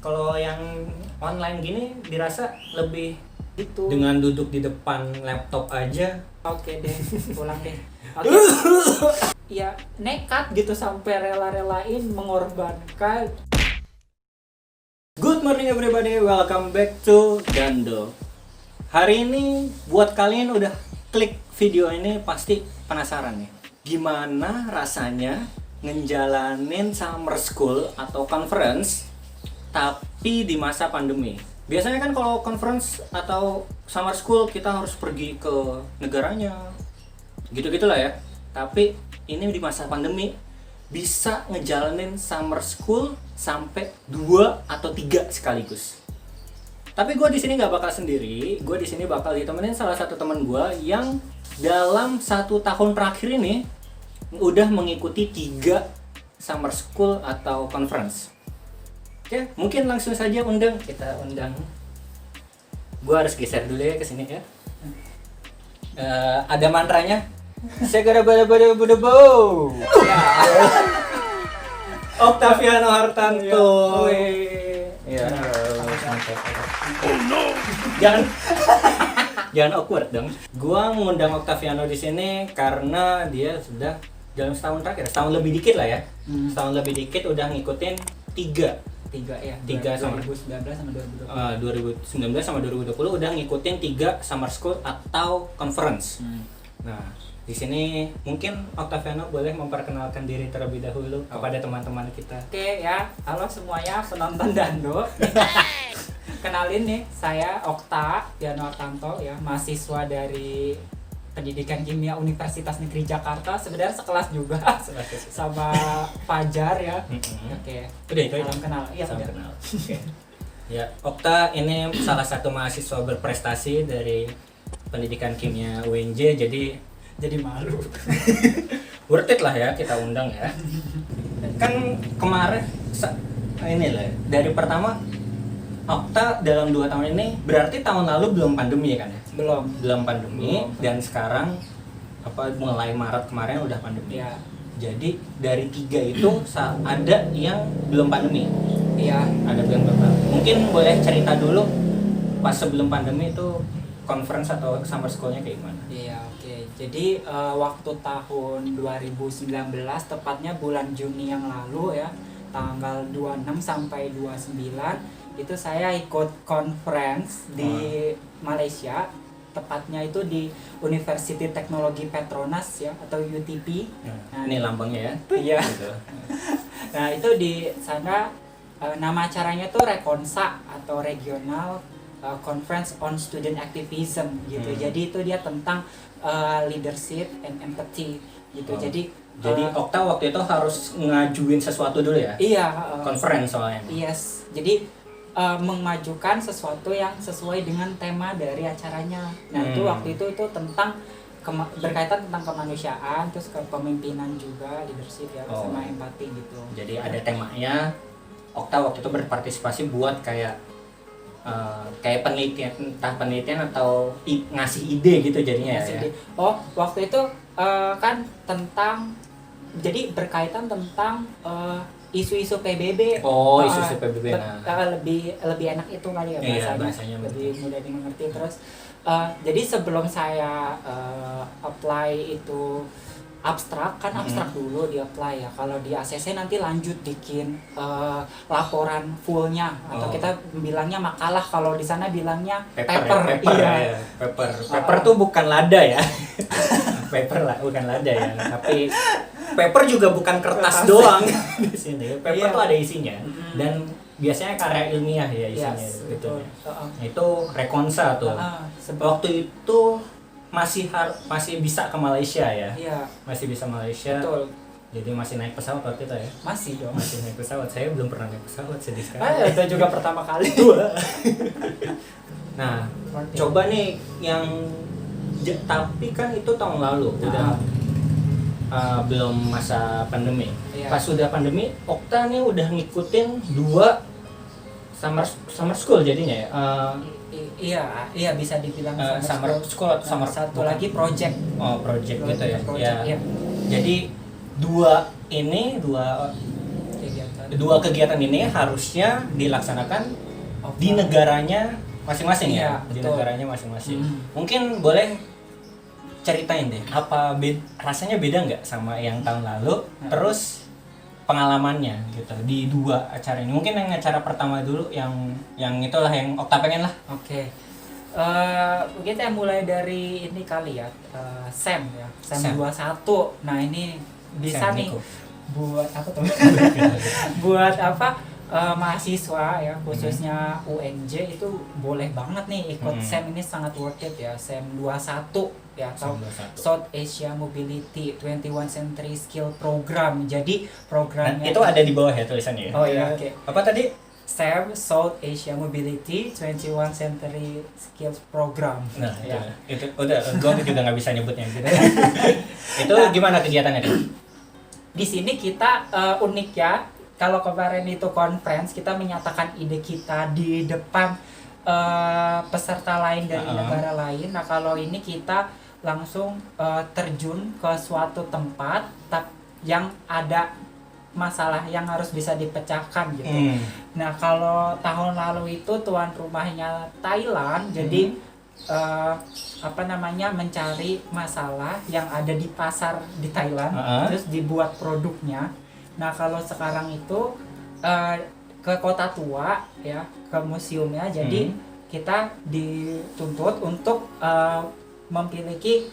Kalau yang online gini dirasa lebih Itu. dengan duduk di depan laptop aja. Oke deh, pulang deh. Oke. Ya nekat gitu sampai rela-relain mengorbankan. Good morning everybody, welcome back to Dando. Hari ini buat kalian udah klik video ini pasti penasaran nih. Gimana rasanya ngejalanin summer school atau conference tapi di masa pandemi. Biasanya kan kalau conference atau summer school kita harus pergi ke negaranya. Gitu-gitulah ya. Tapi ini di masa pandemi bisa ngejalanin summer school sampai 2 atau 3 sekaligus. Tapi gue di sini nggak bakal sendiri. Gue di sini bakal ditemenin salah satu teman gue yang dalam 1 tahun terakhir ini udah mengikuti 3 summer school atau conference. Oke, mungkin langsung saja kita undang. Gue harus geser dulu ya ke sini ya. Ada mantranya. Segera bada-bada bo. Octaviano Hartanto. Ya. Oh no. Jangan awkward dong. Gua mengundang Octaviano di sini karena dia sudah dalam setahun terakhir, setahun lebih dikit lah ya. Setahun lebih dikit udah ngikutin 3 sama 2019 sama 2020. 2019 sama 2020 udah ngikutin 3 summer school atau conference. Nah, di sini mungkin Octaviano boleh memperkenalkan diri terlebih dahulu kepada teman-teman kita. Oke ya, halo semuanya penonton Dando. Kenalin nih, saya Octaviano Hartanto ya, mahasiswa dari Pendidikan Kimia Universitas Negeri Jakarta. Sebenarnya sekelas juga sama Fajar ya. Oke. Udah itu. Salam kenal. Iya, Salam udah. kenal. Oke. Ya, Okta ini salah satu mahasiswa berprestasi dari Pendidikan Kimia UNJ, jadi malu. worth it lah ya kita undang ya. Kan kemarin ini lah dari pertama Okta dalam 2 tahun ini berarti tahun lalu belum pandemi kan ya? Belum pandemi. Dan sekarang mulai Maret kemarin udah pandemi. Iya. Jadi dari 3 itu ada yang belum pandemi. Iya. Ada belum pandemi. Mungkin boleh cerita dulu pas sebelum pandemi itu conference atau summer school-nya kayak gimana? Iya, oke. Jadi waktu tahun 2019 tepatnya bulan Juni yang lalu ya, tanggal 26 sampai 29 itu saya ikut conference di Malaysia, tepatnya itu di University Teknologi Petronas ya atau UTP. Nah, ini lambangnya ya. Iya. Gitu. Nah, itu di sana nama acaranya tuh Rekonsa atau Regional Conference on Student Activism gitu. Jadi itu dia tentang leadership and empathy gitu. Jadi Okta waktu itu harus ngajuin sesuatu dulu ya? Iya. Conference soalnya. Yes. Jadi memajukan sesuatu yang sesuai dengan tema dari acaranya. Nah itu waktu itu tentang berkaitan tentang kemanusiaan, terus kepemimpinan juga, leadership ya, sama empati gitu. Jadi ada temanya. Okta waktu itu berpartisipasi buat kayak penelitian, entah penelitian atau ngasih ide gitu jadinya ya. Oh, waktu itu kan tentang, jadi berkaitan tentang isu-isu PBB. Isu-isu PBB. Lebih enak itu kali ya bahasanya lebih mudah dimengerti. Terus jadi sebelum saya apply itu abstrak dulu di apply ya. Kalau di ACC nanti lanjut bikin laporan fullnya atau kita bilangnya makalah, kalau di sana bilangnya paper. Iya. Paper tuh bukan lada ya. Paper lah, bukan lada ya. Tapi paper juga bukan kertas doang di sini. Paper tuh ada isinya dan biasanya karya ilmiah ya isinya gitu. Itu Rekonsa tuh. Waktu itu masih bisa ke Malaysia ya? Iya. Masih bisa Malaysia. Betul. Jadi masih naik pesawat waktu itu ya? Masih dong. Masih naik pesawat. Saya belum pernah naik pesawat, sedih sekali. Itu juga pertama kali. Nah, coba nih yang tapi kan itu tahun lalu udah belum masa pandemi. Iya. Pas sudah pandemi, Okta nih udah ngikutin 2 summer school jadinya ya. Iya bisa dibilang summer school atau summer satu lagi project. Project gitu ya. Project, Ya. iya. Jadi 2 kegiatan kedua kegiatan ini harusnya dilaksanakan di negaranya masing-masing ya, Iya, di betul. negaranya masing-masing. Mungkin boleh ceritain deh, apa rasanya beda nggak sama yang tahun lalu? Terus pengalamannya gitu di dua acara ini. Mungkin yang acara pertama dulu, yang itulah yang Okta pengen lah. Oke. Kita mulai dari ini kali ya, SEM ya, SEM 21. Nah ini bisa Sam, nih Niko. buat apa tuh? Buat apa? Mahasiswa ya, khususnya UNJ itu boleh banget nih ikut SEM ini, sangat worth it ya. SEM 21 ya, atau SEM 21. South Asia Mobility 21 Century Skill Program. Jadi programnya Itu ada di bawah ya tulisannya ya. Oh iya, oke. Apa tadi? SEM South Asia Mobility 21 Century Skills Program. Nah, ya. itu udah gue juga nggak bisa nyebutnya gitu. Itu gimana kegiatannya? Di sini kita unik ya. Kalau kemarin itu conference, kita menyatakan ide kita di depan peserta lain dari negara lain. Nah, kalau ini kita langsung terjun ke suatu tempat yang ada masalah yang harus bisa dipecahkan gitu. Nah, kalau tahun lalu itu tuan rumahnya Thailand, jadi mencari masalah yang ada di pasar di Thailand, terus dibuat produknya. Nah, kalau sekarang itu ke Kota Tua ya, ke museumnya, jadi kita dituntut untuk memiliki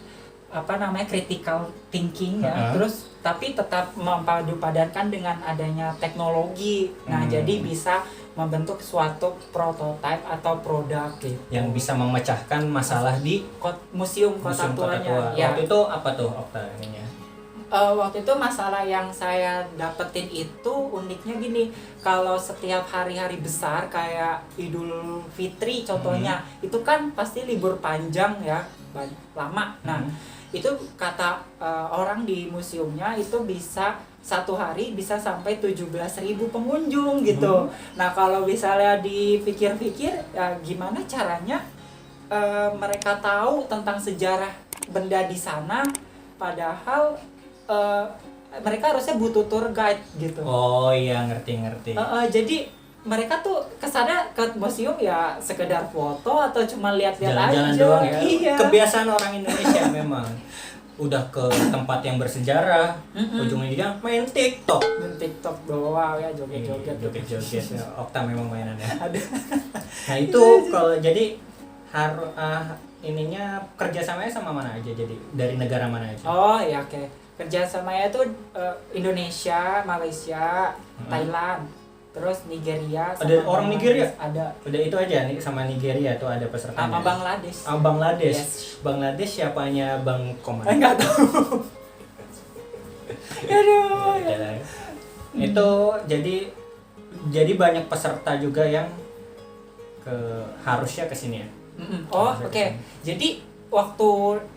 critical thinking ya, terus tapi tetap memadupadankan dengan adanya teknologi. Nah, jadi bisa membentuk suatu prototipe atau produk gitu, yang bisa memecahkan masalah di museum Kota Tuanya. Ya. Waktu itu apa tuh Okta ininya? Waktu itu masalah yang saya dapetin itu uniknya gini, kalau setiap hari-hari besar kayak Idul Fitri contohnya, itu kan pasti libur panjang ya, lama. Nah, itu kata orang di museumnya itu bisa satu hari bisa sampai 17.000 pengunjung gitu. Nah, kalau misalnya dipikir-pikir ya gimana caranya mereka tahu tentang sejarah benda di sana, padahal mereka harusnya butuh tour guide gitu. Oh iya, ngerti. Jadi mereka tuh kesana ke museum ya sekedar foto atau cuma lihat-lihat jalan-jalan aja doang ya. Iya. Kebiasaan orang Indonesia memang udah ke tempat yang bersejarah, ujung-ujungnya main TikTok. Main TikTok doang ya, joget-joget. Joget-joget. Okta memang mainannya. Nah itu kalau jadi ininya kerjasamanya sama mana aja, jadi dari negara mana aja? Oh ya, oke. Kerjasamanya tuh Indonesia, Malaysia, Thailand, terus Nigeria. Ada orang Nigeria? Ada. Udah itu aja nih, sama Nigeria tuh ada pesertanya. Sama Bangladesh. Bangladesh. Yes. Bangladesh siapanya Bang Komar? Enggak tahu. Aduh. Itu jadi banyak peserta juga yang harusnya kesini ya. Oh oke. Jadi waktu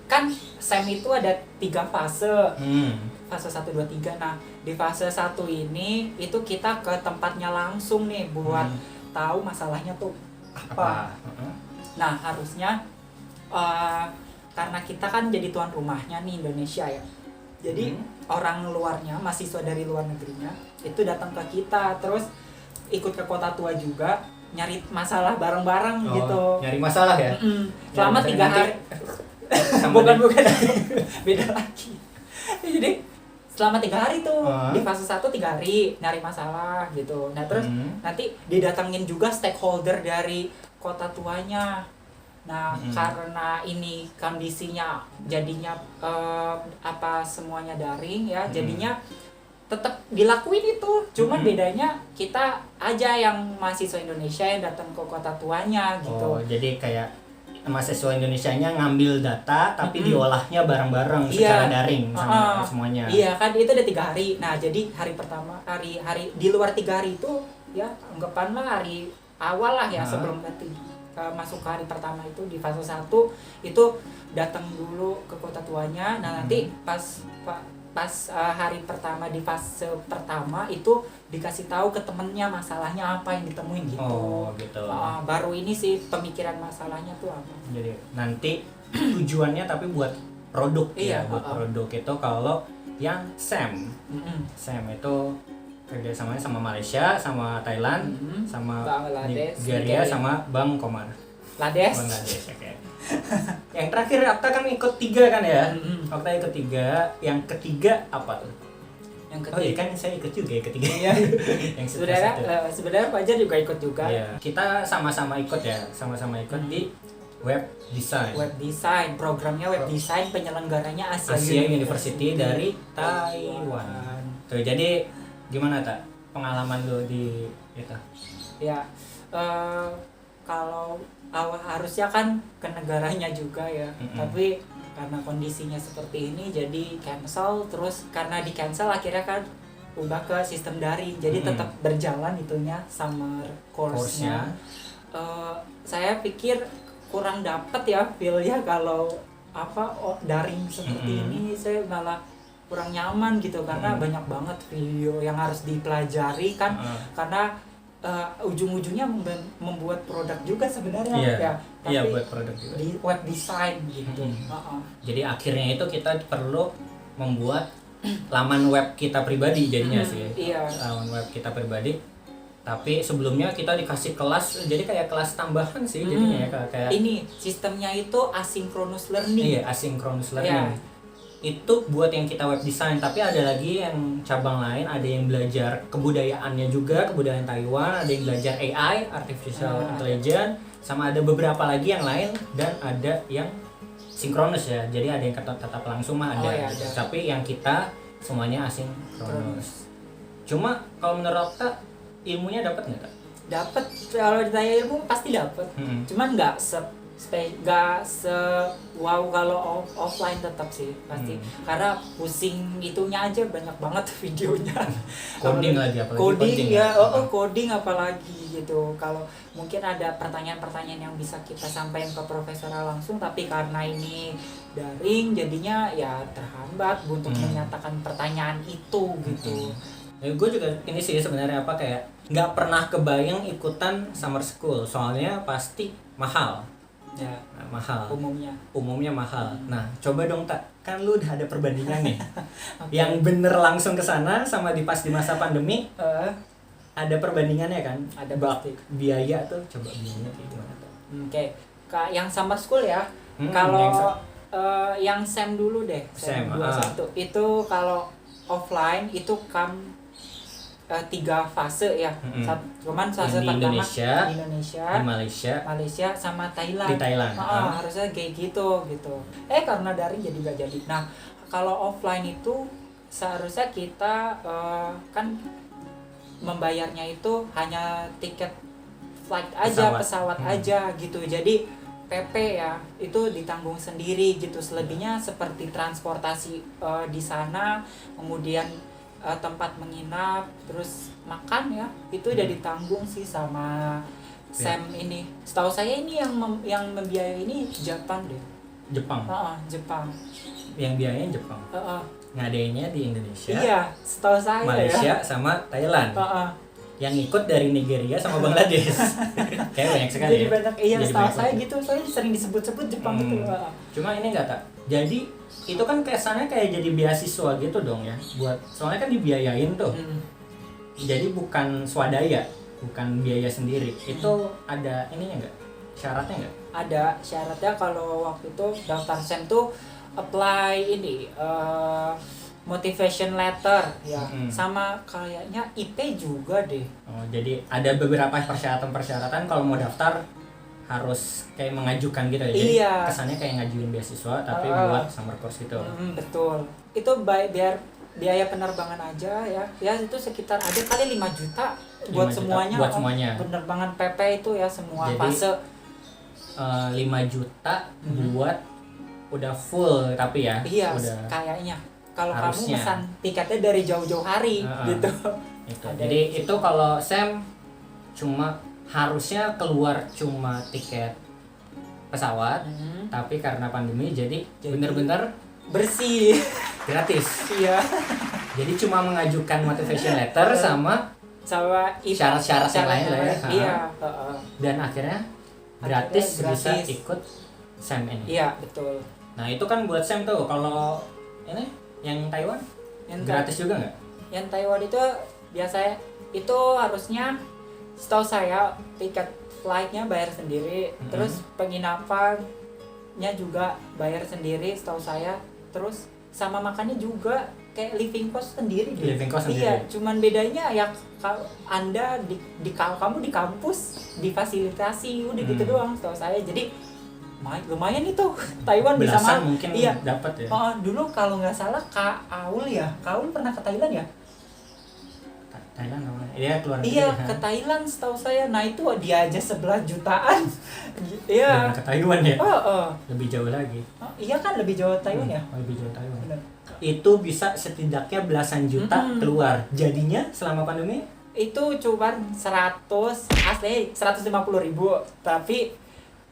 kan SEM itu ada 3 fase. Fase 1, 2, 3. Nah, di fase 1 ini itu kita ke tempatnya langsung nih buat tahu masalahnya tuh apa. Nah, harusnya karena kita kan jadi tuan rumahnya nih, Indonesia ya. Jadi orang luarnya, mahasiswa dari luar negerinya itu datang ke kita, terus ikut ke Kota Tua juga, nyari masalah bareng-bareng gitu. Nyari masalah ya? Selama 3 hari. Bukan beda lagi. Jadi selama 3 hari tuh di fase 1 3 hari nyari masalah gitu. Nah terus nanti didatengin juga stakeholder dari Kota Tuanya. Nah karena ini kondisinya jadinya semuanya daring ya, jadinya tetap dilakuin itu, cuman bedanya kita aja yang mahasiswa Indonesia yang datang ke Kota Tuanya gitu. Oh, jadi kayak mahasiswa Indonesianya ngambil data tapi diolahnya bareng-bareng secara daring sama semuanya. Iya kan, itu ada 3 hari. Nah jadi hari pertama, hari di luar 3 hari itu ya anggapanlah hari awal lah ya, sebelum nanti masuk ke hari pertama itu di fase 1 itu datang dulu ke Kota Tuanya. Nah nanti pas hari pertama di fase pertama itu dikasih tahu ke temennya masalahnya apa yang ditemuin gitu. Oh gitu. Baru ini sih pemikiran masalahnya tuh apa. Jadi nanti tujuannya tapi buat produk ya, buat produk itu. Kalau yang SEM itu kerjasamanya sama Malaysia, sama Thailand, sama Bangladesh, Nigeria, sama Bang Komar. Lades. Bangladesh, oke. Yang terakhir Akta kan ikut 3 kan ya? Akta ikut 3, yang ketiga apa tuh? Yang Oh iya ketiga. kan saya ikut juga ya ketiga. Yang Sebenarnya Fajar juga ikut juga. Iya. Kita sama-sama ikut ya, sama-sama ikut di web design. Web design, programnya web design, penyelenggaranya Asia University dari Taiwan. Tuh, jadi gimana tak pengalaman lo di itu? Ya, kalau awal harusnya kan ke negaranya juga ya, tapi karena kondisinya seperti ini jadi cancel, terus karena di cancel akhirnya kan ubah ke sistem daring, jadi tetap berjalan itunya summer course-nya. Saya pikir kurang dapet ya feel-nya kalau daring seperti ini, saya malah kurang nyaman gitu karena banyak banget video yang harus dipelajari kan, karena ujung-ujungnya membuat produk juga sebenarnya ya, tapi buat produk juga. di web design gitu. Jadi akhirnya itu kita perlu membuat laman web kita pribadi jadinya sih. Iya. Laman web kita pribadi. Tapi sebelumnya kita dikasih kelas, jadi kayak kelas tambahan sih jadinya ya, kayak ini sistemnya itu asynchronous learning. Iya, asynchronous learning. Itu buat yang kita web design, tapi ada lagi yang cabang lain, ada yang belajar kebudayaannya juga, kebudayaan Taiwan, ada yang belajar AI, artificial intelligence, sama ada beberapa lagi yang lain, dan ada yang sinkronus ya. Jadi ada yang tetap langsung mah ada. Ada. Tapi yang kita semuanya asinkronus. Cuma kalau menurut Kak, ilmunya dapat nggak Kak? Dapat, kalau ditanya ilmu pasti dapat. Cuman nggak wow kalau offline tetap sih pasti, karena pusing itunya aja, banyak banget videonya. Coding lagi apalagi coding ya, coding apalagi gitu. Kalau mungkin ada pertanyaan-pertanyaan yang bisa kita sampaikan ke profesor langsung, tapi karena ini daring jadinya ya terhambat untuk menyatakan pertanyaan itu gitu. Ya, gue juga ini sih sebenarnya kayak nggak pernah kebayang ikutan summer school, soalnya pasti mahal. Ya, mahal. Umumnya mahal. Nah, coba dong Tak, kan lu udah ada perbandingan nih. Yang bener langsung ke sana sama di masa pandemi. Ada perbandingannya kan? Ada pasti. Biaya tuh, coba biayanya kayak gimana tuh? Oke. Yang summer school ya. Kalau yang SEM dulu deh, SEM 21. Itu kalau offline itu 3 fase ya. Cuman fase di pertama Indonesia, di Indonesia, di Malaysia, sama Thailand. Di Thailand. Harusnya kayak gitu. Karena daring jadi nggak jadi. Nah, kalau offline itu seharusnya kita kan membayarnya itu hanya tiket flight aja, pesawat aja gitu. Jadi PP ya itu ditanggung sendiri gitu. Selebihnya seperti transportasi di sana, kemudian tempat menginap, terus makan ya, itu udah ditanggung sih sama SEM ini. Setahu saya ini yang membiayai ini Jepang deh. Jepang. Jepang. Yang biayanya Jepang. Ngadainnya di Indonesia. Iya, setahu saya Malaysia ya. sama Thailand. Yang ikut dari Nigeria sama Bangladesh. Kayak banyak sekali. Jadi banyak, iya, setahu saya gitu, saya sering disebut-sebut Jepang itu. Cuma ini nggak Tak. Jadi itu kan kesannya kayak jadi beasiswa gitu dong ya, soalnya kan dibiayain tuh. Jadi bukan swadaya, bukan biaya sendiri. Itu ada ininya nggak? Syaratnya nggak? Ada syaratnya. Kalau waktu itu daftar SEM tuh apply ini motivation letter ya, sama kayaknya IP juga deh. Jadi ada beberapa persyaratan kalau mau daftar harus kayak mengajukan gitu ya. Jadi kesannya kayak ngajuin beasiswa tapi buat summer course gitu. Betul. Itu biar biaya penerbangan aja ya. Ya itu sekitar ada kali 5 juta buat semuanya. Buat semuanya. Penerbangan PP itu ya semua. Jadi, fase 5 juta buat udah full tapi ya. Iya, udah kayaknya. Kalau harusnya. Kamu pesan tiketnya dari jauh-jauh hari gitu. Jadi itu kalau SEM harusnya keluar cuma tiket pesawat, tapi karena pandemi jadi bener-bener bersih, gratis. Iya. Jadi cuma mengajukan motivation letter sama syarat-syarat yang lain lah ya. Iya. Dan akhirnya gratis bisa ikut SEM ini. Iya, betul. Nah itu kan buat SEM tuh. Kalau ini yang Taiwan gratis juga nggak? Yang Taiwan itu biasanya itu harusnya setahu saya tiket flightnya bayar sendiri, terus penginapannya juga bayar sendiri setahu saya, terus sama makannya juga kayak living cost sendiri deh. Living cost sendiri. Iya, cuman bedanya ya Anda kamu di kampus difasilitasi udah gitu doang setahu saya. Jadi lumayan itu Taiwan bisa belasan mungkin iya. dapat ya. Dulu kalau nggak salah Kak Aul pernah ke Thailand ya? Thailand namanya. Iya, keluar negeri. Iya, ke Thailand setahu saya. Nah, itu dia aja 11 jutaan. Iya. Ke Taiwan ya? Lebih jauh lagi. Iya kan lebih jauh Taiwan ya? Lebih jauh Taiwan. Benar. Itu bisa setidaknya belasan juta keluar. Jadinya selama pandemi itu cuma 150.000, tapi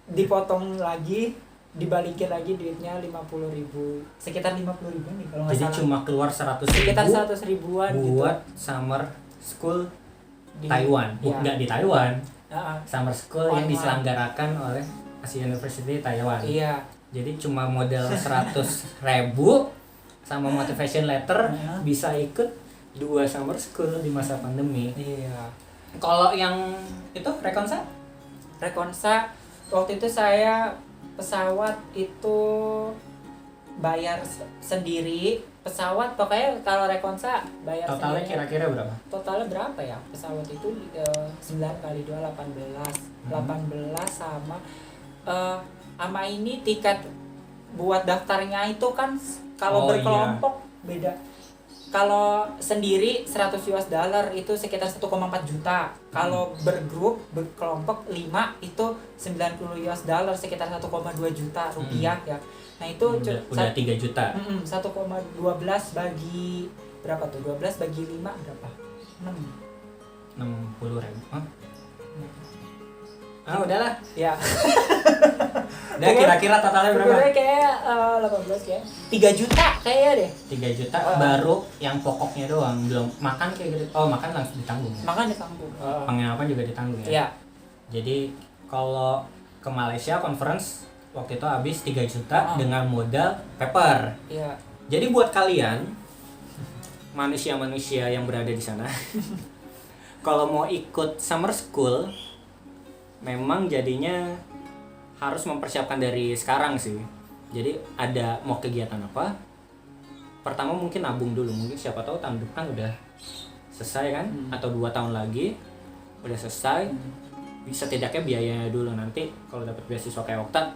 dipotong lagi, dibalikin lagi duitnya 50.000, sekitar 50.000 nih kalau nggak salah. Jadi cuma keluar 100.000 sekitar 100.000-an buat gitu. summer school Di Taiwan, ya. Nggak di Taiwan. Summer school yang Online. diselenggarakan oleh Asia University Taiwan. Iya. Jadi cuma modal 100.000 sama motivation letter bisa ikut 2 summer school di masa pandemi. Iya. Kalau yang itu Rekonsa waktu itu saya pesawat itu bayar sendiri, pesawat pokoknya kalau Rekonsa bayar totalnya sendiri. kira-kira berapa? Totalnya berapa ya? Pesawat itu 9 kali 2 18 sama sama ini tiket buat daftarnya itu kan kalau berkelompok beda. Kalau sendiri 100 US dollar itu sekitar 1,4 juta. Kalau bergrup, berkelompok 5 itu 90 US dollar sekitar 1,2 juta rupiah ya. Nah itu udah 3 juta. 1,12 bagi berapa tuh? 12 bagi 5 berapa? 60.000. Udahlah. Ya. Udah kira-kira totalnya berapa? Sebenarnya kayak 18 ya. 3 juta kayaknya deh. 3 juta baru yang pokoknya doang, belum makan kayak gitu. Makan langsung ditanggung ya? Makan ditanggung. Penginapan juga ditanggung ya? Iya. Jadi kalau ke Malaysia conference waktu itu habis 3 juta dengan modal paper. Iya. Jadi buat kalian manusia-manusia yang berada di sana kalau mau ikut summer school memang jadinya harus mempersiapkan dari sekarang sih. Jadi ada mau kegiatan apa? Pertama mungkin nabung dulu, mungkin siapa tahu tahun depan udah selesai kan, atau 2 tahun lagi udah selesai. Bisa setidaknya biayanya dulu, nanti kalau dapat beasiswa kayak Okta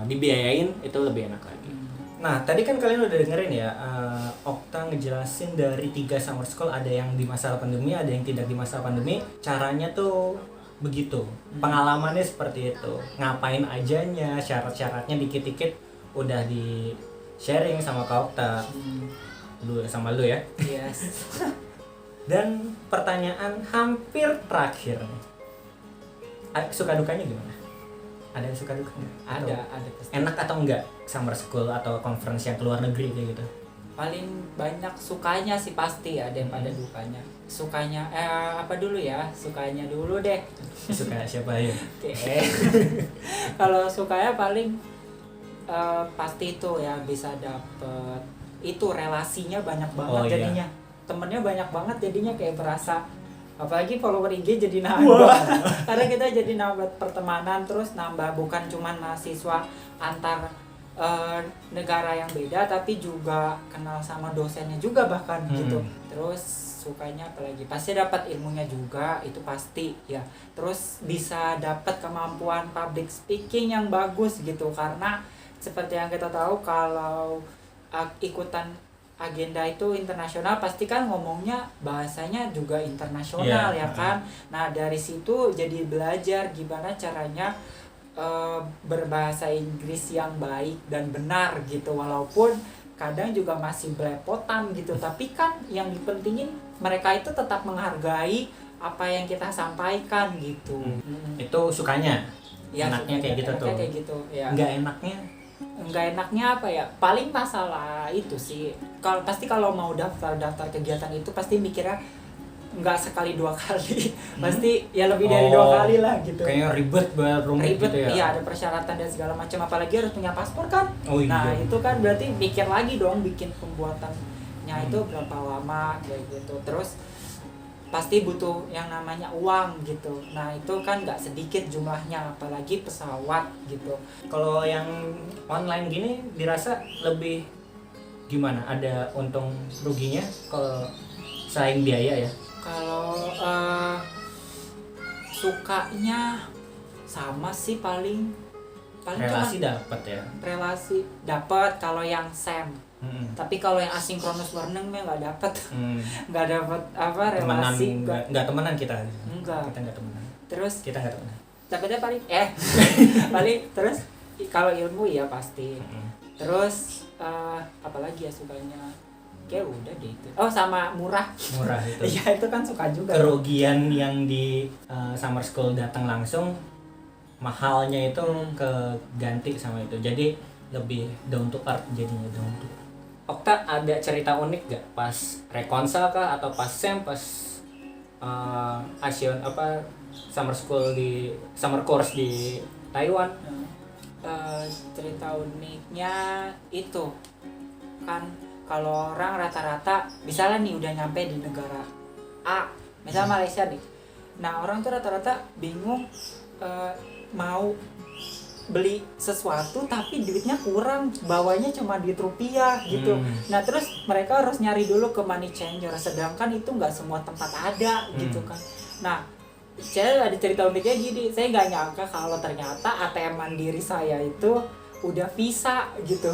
dibiayain itu lebih enak lagi. Nah tadi kan kalian udah dengerin ya, Okta ngejelasin dari 3 summer school, ada yang di masa pandemi, ada yang tidak di masa pandemi. Caranya tuh begitu, pengalamannya seperti itu, ngapain ajanya, syarat-syaratnya dikit-dikit udah di sharing sama Kak Okta, dulu sama lu ya. Yes. Dan pertanyaan hampir terakhir, suka dukanya gimana? Ada yang suka dukanya? Ada pasti. Enak atau enggak summer school atau conference yang keluar negeri kayak gitu? Paling banyak sukanya sih pasti ada yang pada dukanya. Sukanya apa dulu ya? Sukanya dulu deh. Suka siapa ya? Kalau sukanya paling pasti itu ya, bisa dapet itu relasinya banyak banget jadinya. Temennya banyak banget jadinya, kayak berasa apalagi follower IG jadi nambah. Karena kita jadi nambah pertemanan, terus nambah bukan cuman mahasiswa antar negara yang beda, tapi juga kenal sama dosennya juga bahkan gitu. Terus sukanya apalagi pasti dapat ilmunya juga, itu pasti ya. Terus bisa dapat kemampuan public speaking yang bagus gitu, karena seperti yang kita tahu kalau ikutan agenda itu internasional pasti kan ngomongnya bahasanya juga internasional ya kan. Nah dari situ jadi belajar gimana caranya berbahasa Inggris yang baik dan benar gitu, walaupun kadang juga masih belepotan gitu, tapi kan yang dipentingin mereka itu tetap menghargai apa yang kita sampaikan gitu. Itu sukanya ya, enaknya kayak gitu tuh. Kayak gitu ya. Nggak enaknya apa ya, paling masalah itu sih, kalau mau daftar kegiatan itu pasti mikirnya nggak sekali 2 kali, pasti ya lebih dari 2 kali lah gitu. Kayak ribet gitu ya. Iya, ada persyaratan dan segala macam, apalagi harus punya paspor kan. Iya. Itu kan berarti mikir lagi dong bikin pembuatannya itu berapa lama kayak gitu. Terus pasti butuh yang namanya uang gitu. Nah itu kan nggak sedikit jumlahnya, apalagi pesawat gitu. Kalau yang online gini dirasa lebih gimana? Ada untung ruginya kalau selain biaya ya? Kalau sukanya sama sih, paling Relasi cuma dapat ya. relasi dapat kalau yang SEM. Tapi kalau yang asynchronous learning mah nggak dapat. Nggak dapat apa Temenan relasi. nggak temenan kita. Enggak. Kita nggak temenan. Terus Kita nggak temenan. dapatnya paling paling terus kalau ilmu ya pasti. Terus apalagi ya sukanya, kayak udah deh itu. Oh sama murah. Murah itu. Iya itu kan suka juga. Kerugian yang di summer school datang langsung, mahalnya itu keganti sama itu. Jadi lebih down to earth jadinya, down to earth. Okta ada cerita unik gak pas rekonsel kah atau pas SEM, pas Asian apa summer school di summer course di Taiwan? Cerita uniknya itu kan, kalau orang rata-rata misalnya nih udah nyampe di negara A, misalnya Malaysia nih. Nah orang tuh rata-rata bingung mau beli sesuatu tapi duitnya kurang, bawanya cuma duit rupiah gitu. Nah terus mereka harus nyari dulu ke money changer, sedangkan itu nggak semua tempat ada gitu kan. Nah saya ada cerita uniknya gini, saya nggak nyangka kalau ternyata ATM Mandiri saya itu udah Visa gitu.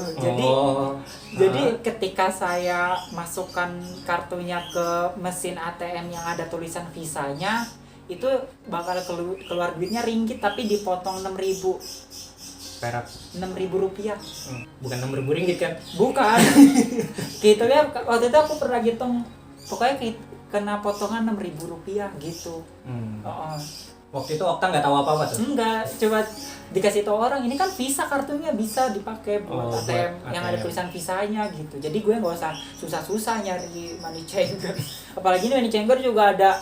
Jadi ketika saya masukkan kartunya ke mesin ATM yang ada tulisan Visanya, itu bakal keluar duitnya ringgit tapi dipotong 6.000 perak, 6.000 rupiah. bukan 6.000 ringgit kan? Bukan. Gitu ya, waktu itu aku pernah hitung, pokoknya kena potongan 6.000 rupiah gitu. Waktu itu Okta nggak tahu apa-apa tuh? Enggak, coba dikasih tahu orang, ini kan Visa, kartunya bisa dipakai buat ATM yang ada tulisan Visanya gitu. Jadi gue nggak usah susah-susah nyari money changer. Apalagi ini money changer juga ada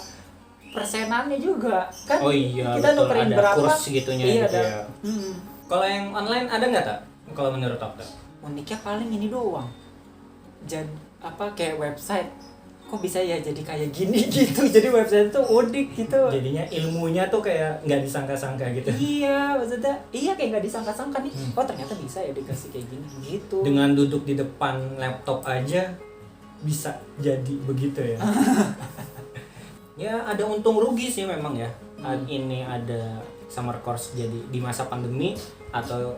persenannya juga kan. Oh iya, kita betul, nukerin ada berapa kurs gitunya iya, gitu ada. ya. Kalau yang online ada nggak tak? Kalau menurut Okta? Uniknya paling ini doang. Jadi apa, kayak website kok bisa ya jadi kayak gini gitu. Jadi website tuh unik gitu. Jadinya ilmunya tuh kayak nggak disangka-sangka gitu. Iya, maksudnya iya kayak nggak disangka-sangka nih. Oh ternyata bisa ya dikasih kayak gini gitu. Dengan duduk di depan laptop aja bisa jadi begitu ya. Ya ada untung rugi sih memang ya. Ini ada summer course jadi di masa pandemi atau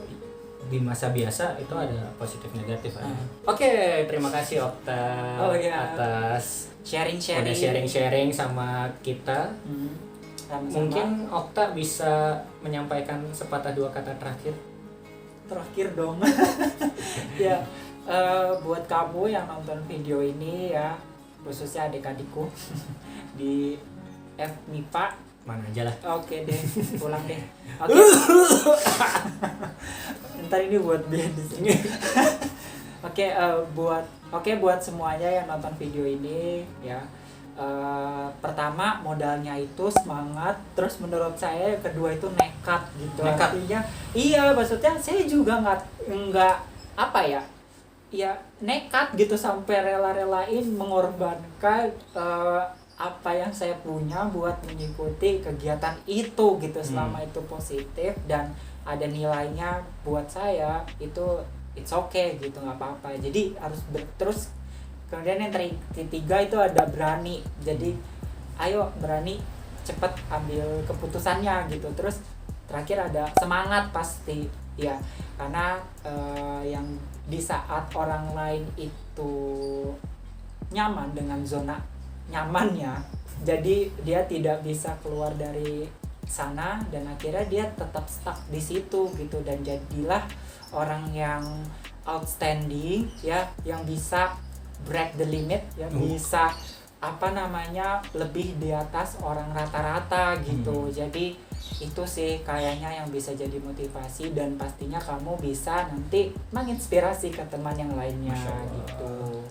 di masa biasa, itu ada positif negatif aja. Oke, terima kasih Okta atas sharing-sharing. Udah sharing-sharing sama kita. Sama-sama. Mungkin Okta bisa menyampaikan sepatah dua kata terakhir. Terakhir dong. Ya, buat kamu yang nonton video ini ya, khususnya adik-adikku di FMIPA, mana aja lah. Oke deh, pulang deh. Oke. Ntar ini buat band di sini. buat semuanya yang nonton video ini ya. Pertama modalnya itu semangat, terus menurut saya yang kedua itu nekat gitu. Nekat. Artinya iya, maksudnya saya juga nggak apa ya, ya nekat gitu sampai rela-relain mengorbankan apa yang saya punya buat mengikuti kegiatan itu gitu. Selama itu positif dan ada nilainya buat saya, itu it's okay gitu, nggak apa-apa. Jadi harus terus. Kemudian yang ketiga itu ada berani. Jadi ayo berani, cepet ambil keputusannya gitu. Terus terakhir ada semangat pasti ya, karena yang di saat orang lain itu nyaman dengan zona nyamannya, jadi dia tidak bisa keluar dari sana dan akhirnya dia tetap stuck di situ gitu. Dan jadilah orang yang outstanding ya, yang bisa break the limit ya, bisa lebih di atas orang rata-rata gitu. Jadi itu sih kayaknya yang bisa jadi motivasi, dan pastinya kamu bisa nanti menginspirasi ke teman yang lainnya gitu.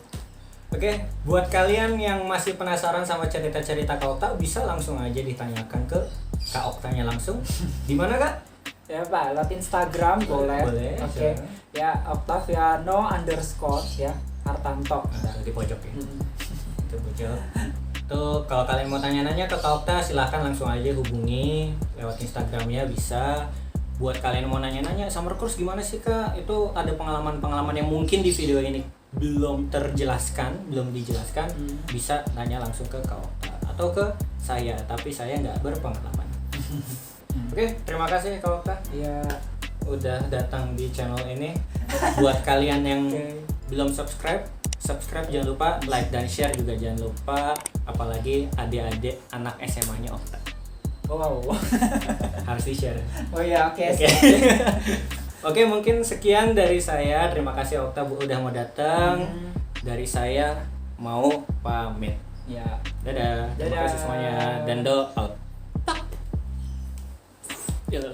Oke, buat kalian yang masih penasaran sama cerita-cerita Kak Okta, bisa langsung aja ditanyakan ke Kak Oktanya langsung. Di mana Kak? Ya Pak, lewat Instagram boleh. Oke. Ya Octaviano _ ya Hartanto. Nah, di pojok ya. Itu pojok. Tuh kalau kalian mau tanya-nanya ke Kak Okta silahkan langsung aja hubungi lewat Instagramnya bisa. Buat kalian mau nanya-nanya summer course gimana sih Kak? Itu ada pengalaman-pengalaman yang mungkin di video ini belum dijelaskan, bisa nanya langsung ke Kak Okta atau ke saya, tapi saya nggak berpengalaman. Oke, terima kasih Kak Okta. Iya. Udah datang di channel ini. Buat kalian yang belum subscribe jangan lupa, like dan share juga jangan lupa, apalagi adik-adik anak SMA-nya Okta. Wow. Harus di-share. Oh iya, oke. Oke, mungkin sekian dari saya. Terima kasih Okta udah mau datang. Dari saya mau pamit. Ya. Dadah. Terima kasih semuanya. Dando out. Yo.